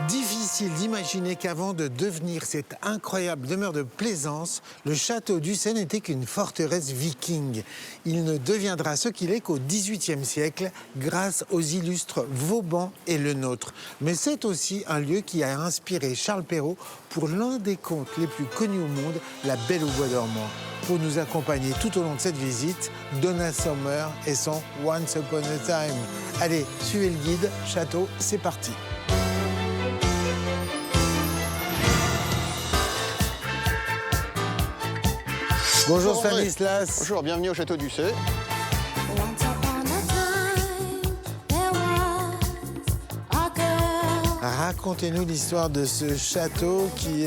Difficile d'imaginer qu'avant de devenir cette incroyable demeure de plaisance, le château d'Ussé n'était qu'une forteresse viking. Il ne deviendra ce qu'il est qu'au XVIIIe siècle, grâce aux illustres Vauban et Le Nôtre. Mais c'est aussi un lieu qui a inspiré Charles Perrault pour l'un des contes les plus connus au monde, La Belle au bois dormant. Pour nous accompagner tout au long de cette visite, Donna Summer et son Once Upon a Time. Allez, suivez le guide, château, c'est parti. Bonjour Stanislas. Bonjour, bienvenue au château d'Ussé. Racontez-nous l'histoire de ce château qui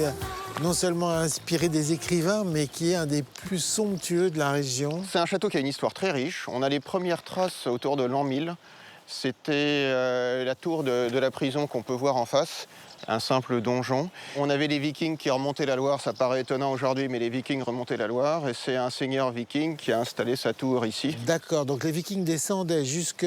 non seulement a inspiré des écrivains, mais qui est un des plus somptueux de la région. C'est un château qui a une histoire très riche. On a les premières traces autour de l'an 1000. C'était la tour de la prison qu'on peut voir en face, un simple donjon. On avait les Vikings qui remontaient la Loire, ça paraît étonnant aujourd'hui, mais les Vikings remontaient la Loire, et c'est un seigneur viking qui a installé sa tour ici. D'accord, donc les Vikings descendaient jusque...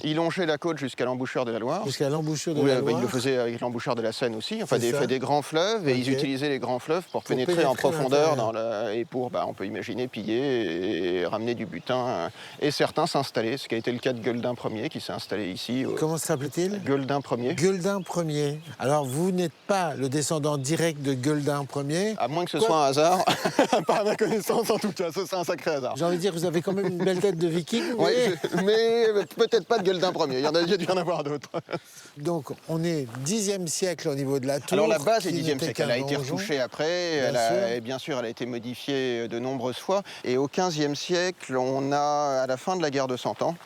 Ils longeaient la côte jusqu'à l'embouchure de la Loire. Jusqu'à l'embouchure de la Loire. Ils le faisaient avec l'embouchure de la Seine aussi, enfin des grands fleuves, et ils utilisaient les grands fleuves pour pénétrer en profondeur et pour, on peut imaginer, piller et ramener du butin. Et certains s'installaient, ce qui a été le cas de Gueldin Ier qui s'est installé ici. Comment s'appelait-il ? Gueldin Ier. Gueldin Ier. Alors vous n'êtes pas le descendant direct de Gueldin Ier. À moins que ce soit un hasard, par ma connaissance en tout cas, c'est un sacré hasard. J'ai envie de dire que vous avez quand même une belle tête de viking. Oui, mais peut-être pas de Gueldin Ier, il y a dû y en avoir d'autres. Donc on est 10e siècle au niveau de la tour. Alors la base est 10e siècle, elle a été retouchée après, bien sûr. Elle a été modifiée de nombreuses fois. Et au 15e siècle, on a, à la fin de la guerre de Cent Ans,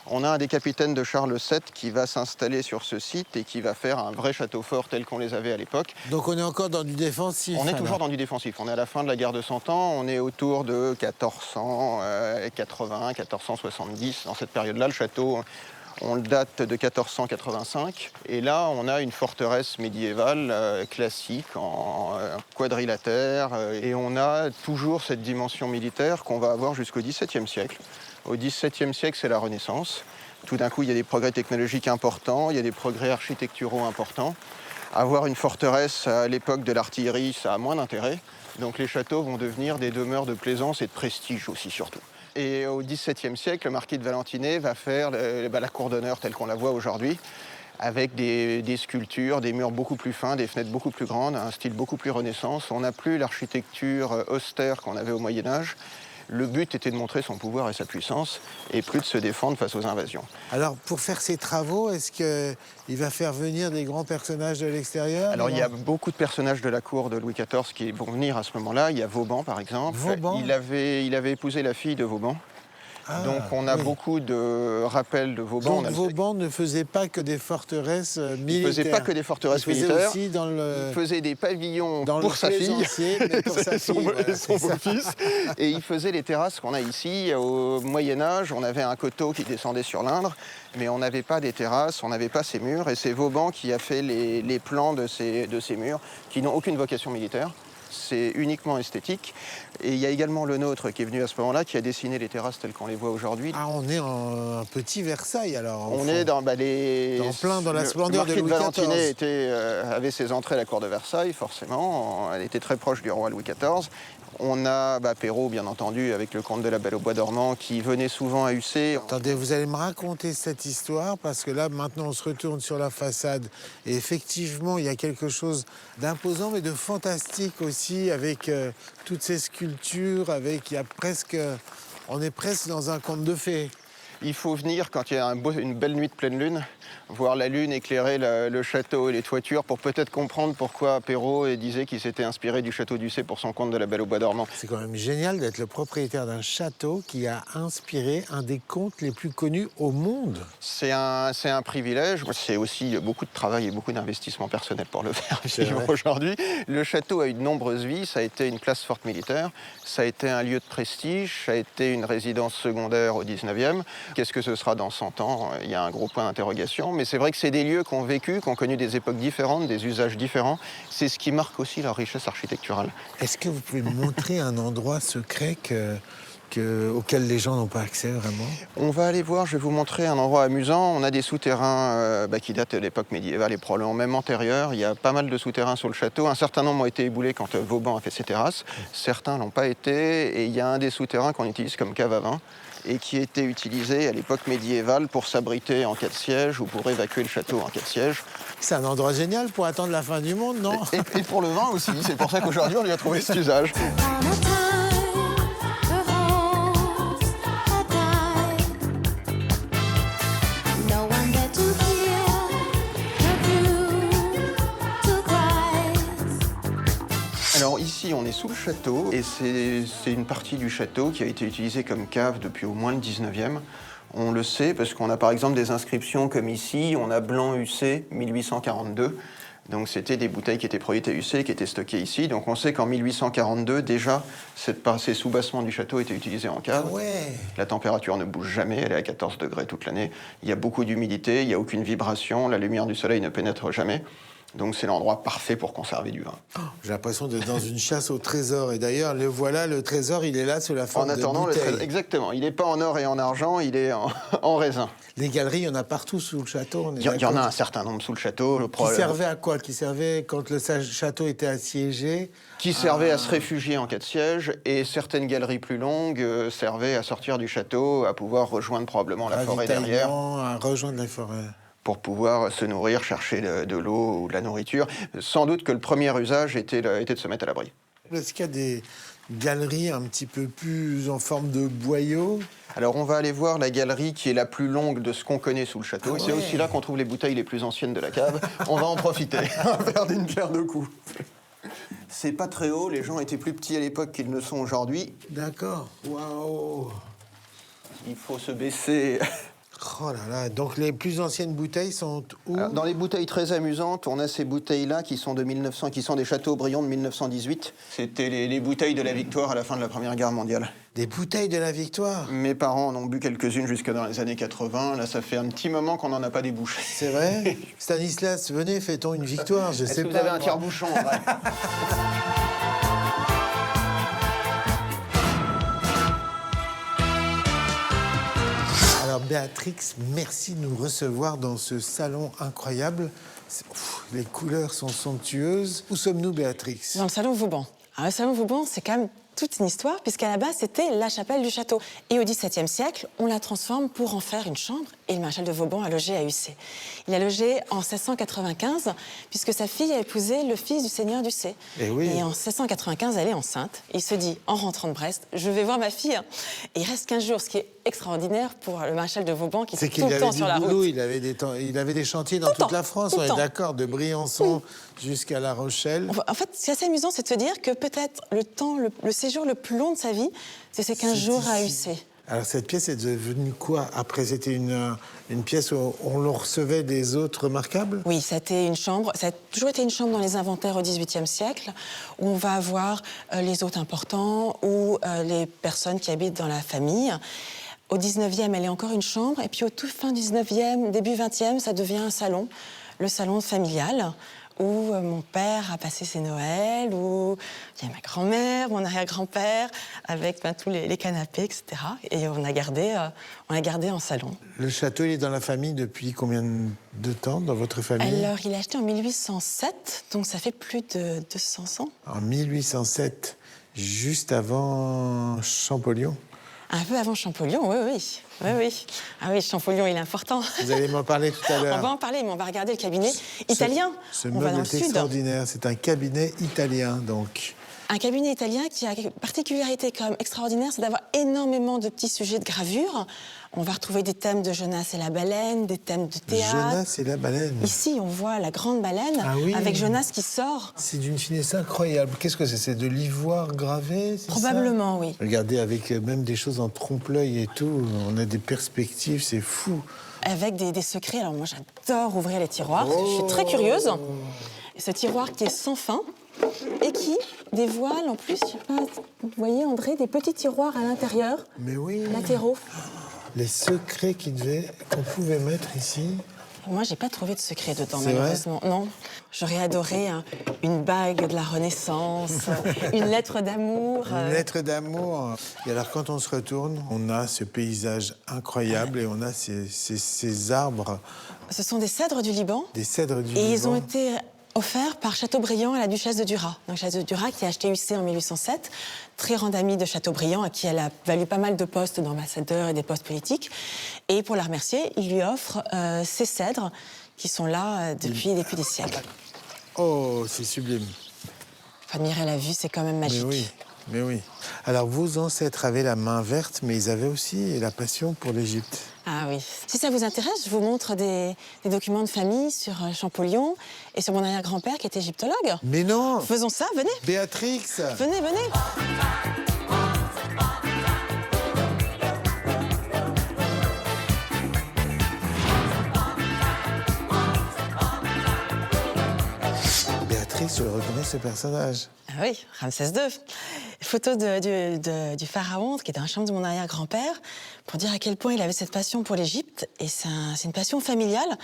on a un des capitaines de Charles VII qui va s'installer sur ce site et qui va faire un vrai château fort tel qu'on les avait à l'époque. Donc on est encore dans du défensif. On est toujours dans du défensif. On est à la fin de la guerre de Cent Ans. On est autour de 1480, 1470. Dans cette période-là, le château, on le date de 1485. Et là, on a une forteresse médiévale classique en quadrilatère. Et on a toujours cette dimension militaire qu'on va avoir jusqu'au XVIIe siècle. Au XVIIe siècle, c'est la Renaissance. Tout d'un coup, il y a des progrès technologiques importants, il y a des progrès architecturaux importants. Avoir une forteresse à l'époque de l'artillerie, ça a moins d'intérêt. Donc les châteaux vont devenir des demeures de plaisance et de prestige aussi, surtout. Et au XVIIe siècle, le marquis de Valentinet va faire la cour d'honneur telle qu'on la voit aujourd'hui, avec des sculptures, des murs beaucoup plus fins, des fenêtres beaucoup plus grandes, un style beaucoup plus Renaissance. On n'a plus l'architecture austère qu'on avait au Moyen-Âge. Le but était de montrer son pouvoir et sa puissance, et plus de se défendre face aux invasions. Alors, pour faire ces travaux, est-ce qu'il va faire venir des grands personnages de l'extérieur ? Alors, il y a beaucoup de personnages de la cour de Louis XIV qui vont venir à ce moment-là. Il y a Vauban, par exemple. Vauban ? Il avait épousé la fille de Vauban. Donc on a beaucoup de rappels de Vauban. Donc Vauban ne faisait pas que des forteresses militaires. Il ne faisait pas que des forteresses militaires. Aussi Il faisait des pavillons pour sa fille, mais pour sa fille, son beau-fils. Et il faisait les terrasses qu'on a ici. Au Moyen-Âge, on avait un coteau qui descendait sur l'Indre, mais on n'avait pas des terrasses, on n'avait pas ces murs. Et c'est Vauban qui a fait les plans de ces murs, qui n'ont aucune vocation militaire. C'est uniquement esthétique. Et il y a également Le Nôtre qui est venu à ce moment-là, qui a dessiné les terrasses telles qu'on les voit aujourd'hui. Ah, on est en un petit Versailles alors. On est dans la splendeur de Louis XIV. Valentinet avait ses entrées à la cour de Versailles, forcément. Elle était très proche du roi Louis XIV. On a Perrault, bien entendu, avec le conte de la Belle au bois dormant, qui venait souvent à Ussé. Attendez, vous allez me raconter cette histoire, parce que là, maintenant, on se retourne sur la façade. Et effectivement, il y a quelque chose d'imposant, mais de fantastique aussi, avec toutes ces sculptures, on est presque dans un conte de fées. Il faut venir quand il y a une belle nuit de pleine lune, voir la lune éclairer le château et les toitures pour peut-être comprendre pourquoi Perrault disait qu'il s'était inspiré du château d'Ussé pour son conte de la Belle au bois dormant. C'est quand même génial d'être le propriétaire d'un château qui a inspiré un des contes les plus connus au monde. C'est un privilège, c'est aussi beaucoup de travail et beaucoup d'investissement personnel pour le faire aujourd'hui. Le château a eu de nombreuses vies, ça a été une place forte militaire, ça a été un lieu de prestige, ça a été une résidence secondaire au 19e. Qu'est-ce que ce sera dans 100 ans ? Il y a un gros point d'interrogation. Mais c'est vrai que c'est des lieux qui ont vécu, qui ont connu des époques différentes, des usages différents. C'est ce qui marque aussi leur richesse architecturale. Est-ce que vous pouvez me montrer un endroit secret que auxquels les gens n'ont pas accès vraiment? On va aller voir, je vais vous montrer un endroit amusant. On a des souterrains qui datent de l'époque médiévale et probablement même antérieure. Il y a pas mal de souterrains sur le château. Un certain nombre ont été éboulés quand Vauban a fait ses terrasses. Certains l'ont pas été. Et il y a un des souterrains qu'on utilise comme cave à vin et qui était utilisé à l'époque médiévale pour s'abriter en cas de siège ou pour évacuer le château en cas de siège. C'est un endroit génial pour attendre la fin du monde, non? Et pour le vin aussi. C'est pour ça qu'aujourd'hui, on lui a trouvé cet usage. Alors ici, on est sous le château et c'est une partie du château qui a été utilisée comme cave depuis au moins le 19e. On le sait parce qu'on a par exemple des inscriptions comme ici, on a Blanc-UC 1842. Donc c'était des bouteilles qui étaient produites à UC, qui étaient stockées ici. Donc on sait qu'en 1842, déjà, ces sous-bassements du château étaient utilisés en cave. Ah ouais. La température ne bouge jamais, elle est à 14 degrés toute l'année. Il y a beaucoup d'humidité, il n'y a aucune vibration, la lumière du soleil ne pénètre jamais. Donc c'est l'endroit parfait pour conserver du vin. J'ai l'impression d'être dans une chasse au trésor. Et d'ailleurs, le voilà, le trésor, il est là sous la forme En attendant, de le bouteille. trésor, exactement. Il n'est pas en or et en argent, il est en raisin. Les galeries, il y en a partout sous le château. Il y en a un certain nombre sous le château. Qui servait à quoi? Qui servait quand le château était assiégé? Qui servait à se réfugier en cas de siège, et certaines galeries plus longues servaient à sortir du château, à pouvoir rejoindre probablement la forêt derrière. À rejoindre la forêt. Pour pouvoir se nourrir, chercher de l'eau ou de la nourriture. Sans doute que le premier usage était de se mettre à l'abri. Est-ce qu'il y a des galeries un petit peu plus en forme de boyau? Alors on va aller voir la galerie qui est la plus longue de ce qu'on connaît sous le château. Ah et c'est ouais. aussi là qu'on trouve les bouteilles les plus anciennes de la cave. On va en profiter, on va faire d'une pierre deux coups. C'est pas très haut, les gens étaient plus petits à l'époque qu'ils ne sont aujourd'hui. D'accord. Waouh. Il faut se baisser. Oh là là, donc les plus anciennes bouteilles sont où? Alors, dans les bouteilles très amusantes, on a ces bouteilles-là qui sont de 1900, qui sont des Châteaubriand de 1918. C'était les bouteilles de la Victoire à la fin de la Première Guerre mondiale. Des bouteilles de la Victoire? Mes parents en ont bu quelques-unes jusque dans les années 80. Là, ça fait un petit moment qu'on n'en a pas débouché. C'est vrai? Stanislas, venez, fait-on une victoire? Je Est-ce sais que vous pas. avez un tire-bouchon en vrai? Alors Béatrix, merci de nous recevoir dans ce salon incroyable. Les couleurs sont somptueuses. Où sommes-nous, Béatrix? Dans le salon Vauban. Alors, le salon Vauban, c'est quand même toute une histoire, puisqu'à la base, c'était la chapelle du château. Et au XVIIe siècle, on la transforme pour en faire une chambre, et le maréchal de Vauban a logé à Ussé. Il a logé en 1695, puisque sa fille a épousé le fils du seigneur d'Ussé. Et oui. Et en 1695, elle est enceinte. Il se dit, en rentrant de Brest, je vais voir ma fille. Et il reste 15 jours, ce qui est extraordinaire pour le maréchal de Vauban, qui est tout le temps sur la route. Il avait des chantiers dans toute la France, on est d'accord, de Briançon jusqu'à La Rochelle. En fait, ce qui est assez amusant, c'est de se dire que peut-être le séjour le plus long de sa vie, c'est ces 15 jours à Ussé. Alors cette pièce est devenue quoi après? C'était une pièce où on le recevait des hôtes remarquables? Oui, c'était une chambre. Ça a toujours été une chambre dans les inventaires au XVIIIe siècle, où on va avoir les hôtes importants ou les personnes qui habitent dans la famille. Au 19e, elle est encore une chambre. Et puis au tout fin 19e, début 20e, ça devient un salon, le salon familial, où mon père a passé ses Noëls, où il y a ma grand-mère, mon arrière-grand-père, avec tous les canapés, etc. Et on a gardé en salon. Le château, il est dans la famille depuis combien de temps, dans votre famille? Alors, il a acheté en 1807, donc ça fait plus de 200 ans. En 1807, juste avant Champollion. Un peu avant Champollion, oui. Ah oui, Champollion, il est important. Vous allez m'en parler tout à l'heure. On va en parler, mais on va regarder le cabinet italien. Ce on va dans meuble le est sud. extraordinaire. C'est un cabinet italien, donc. Un cabinet italien qui a une particularité quand même extraordinaire, c'est d'avoir énormément de petits sujets de gravure. On va retrouver des thèmes de Jonas et la baleine, des thèmes de théâtre. Jonas et la baleine. Ici, on voit la grande baleine avec Jonas qui sort. C'est d'une finesse incroyable. Qu'est-ce que c'est? C'est de l'ivoire gravé, c'est Probablement, ça? oui. Regardez, avec même des choses en trompe-l'œil et tout, on a des perspectives, c'est fou. Avec des secrets. Alors moi, j'adore ouvrir les tiroirs. Je suis très curieuse. Et ce tiroir qui est sans fin et qui dévoile en plus, je sais pas, vous voyez André, des petits tiroirs à l'intérieur, Mais oui. latéraux. Les secrets qu'on pouvait mettre ici. Moi, j'ai pas trouvé de secret dedans, C'est vrai malheureusement. Non. J'aurais adoré une bague de la Renaissance, une lettre d'amour. Une lettre d'amour. Et alors, quand on se retourne, on a ce paysage incroyable et on a ces arbres, Ce sont des cèdres du Liban. des cèdres du Et Liban. ils ont été offerts par Chateaubriand à la duchesse de Duras. Donc, Duchesse de Duras qui a acheté UC en 1807, très grande amie de Chateaubriand, à qui elle a valu pas mal de postes d'ambassadeur et des postes politiques. Et pour la remercier, il lui offre ces cèdres qui sont là depuis des siècles. Oh, c'est sublime. Faut admirer la vue, c'est quand même Mais magique. oui, mais oui. Alors, vos ancêtres avaient la main verte, mais ils avaient aussi la passion pour l'Égypte. Ah oui. Si ça vous intéresse, je vous montre des documents de famille sur Champollion et sur mon arrière-grand-père qui était égyptologue. Mais non, Faisons ça, venez. Béatrix. Venez, venez. Béatrix, je reconnais ce personnage. Ah oui, Ramsès II. Photo du pharaon qui était un chambre de mon arrière-grand-père pour dire à quel point il avait cette passion pour l'Égypte. Et c'est une passion familiale.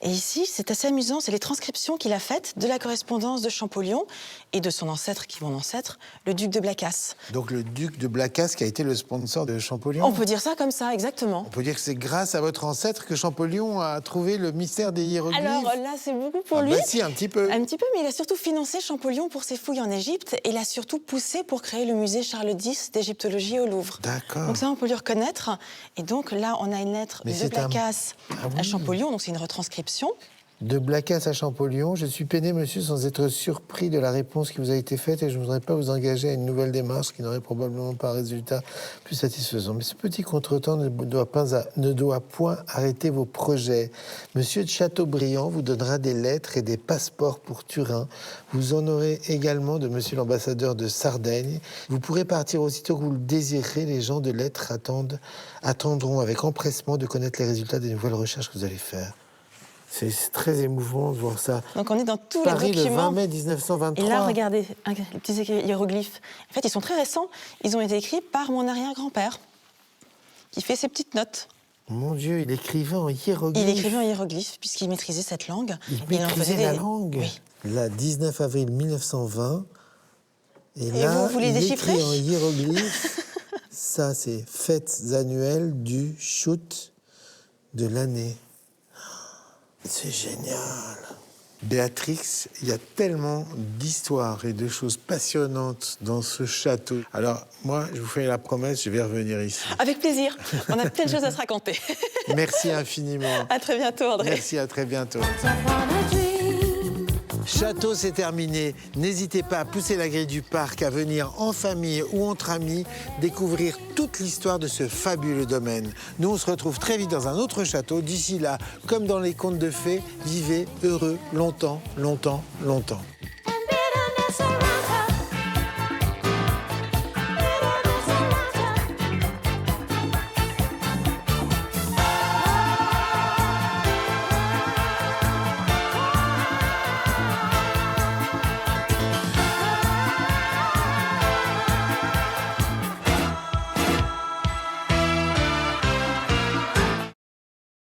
Et ici, c'est assez amusant, c'est les transcriptions qu'il a faites de la correspondance de Champollion et de son ancêtre, qui est mon ancêtre, le duc de Blacas. Donc le duc de Blacas qui a été le sponsor de Champollion. On peut dire ça comme ça, exactement. On peut dire que c'est grâce à votre ancêtre que Champollion a trouvé le mystère des hiéroglyphes. Alors là, c'est beaucoup pour Ah lui. bah si, un petit peu. Un petit peu, mais il a surtout financé Champollion pour ses fouilles en Égypte et il a surtout poussé pour créer le musée Charles X d'égyptologie au Louvre. D'accord. Donc ça, on peut lui reconnaître. Et donc là, on a une lettre Mais de c'est un- Blacas Ah oui. à Champollion, donc c'est une retranscription. De Blacas à Champollion, je suis peiné, monsieur, sans être surpris de la réponse qui vous a été faite et je ne voudrais pas vous engager à une nouvelle démarche qui n'aurait probablement pas un résultat plus satisfaisant. Mais ce petit contretemps ne doit point arrêter vos projets. Monsieur de Chateaubriand vous donnera des lettres et des passeports pour Turin. Vous en aurez également de monsieur l'ambassadeur de Sardaigne. Vous pourrez partir aussitôt que vous le désirerez. Les gens de lettres attendront avec empressement de connaître les résultats des nouvelles recherches que vous allez faire. C'est très émouvant de voir ça. Donc on est dans tous Paris, les documents. le 20 mai 1923. Et là, regardez, les petits hiéroglyphes. En fait, ils sont très récents. Ils ont été écrits par mon arrière-grand-père, qui fait ses petites notes. Mon Dieu, il écrivait en hiéroglyphe. Il écrivait en hiéroglyphe, puisqu'il maîtrisait cette langue. Il Et en maîtrisait faisait la des- langue. Oui. Là, 19 avril 1920. Et Et là, vous les il déchiffrez écrit en hiéroglyphe. Ça, c'est fêtes annuelles du shoot de l'année. C'est génial. Béatrix, il y a tellement d'histoires et de choses passionnantes dans ce château. Alors, moi, je vous fais la promesse, je vais revenir ici. Avec plaisir. On a plein de choses à se raconter. Merci infiniment. À très bientôt, André. Merci, à très bientôt. Château, c'est terminé. N'hésitez pas à pousser la grille du parc, à venir en famille ou entre amis, découvrir toute l'histoire de ce fabuleux domaine. Nous, on se retrouve très vite dans un autre château. D'ici là, comme dans les contes de fées, vivez heureux longtemps, longtemps, longtemps. And bitterness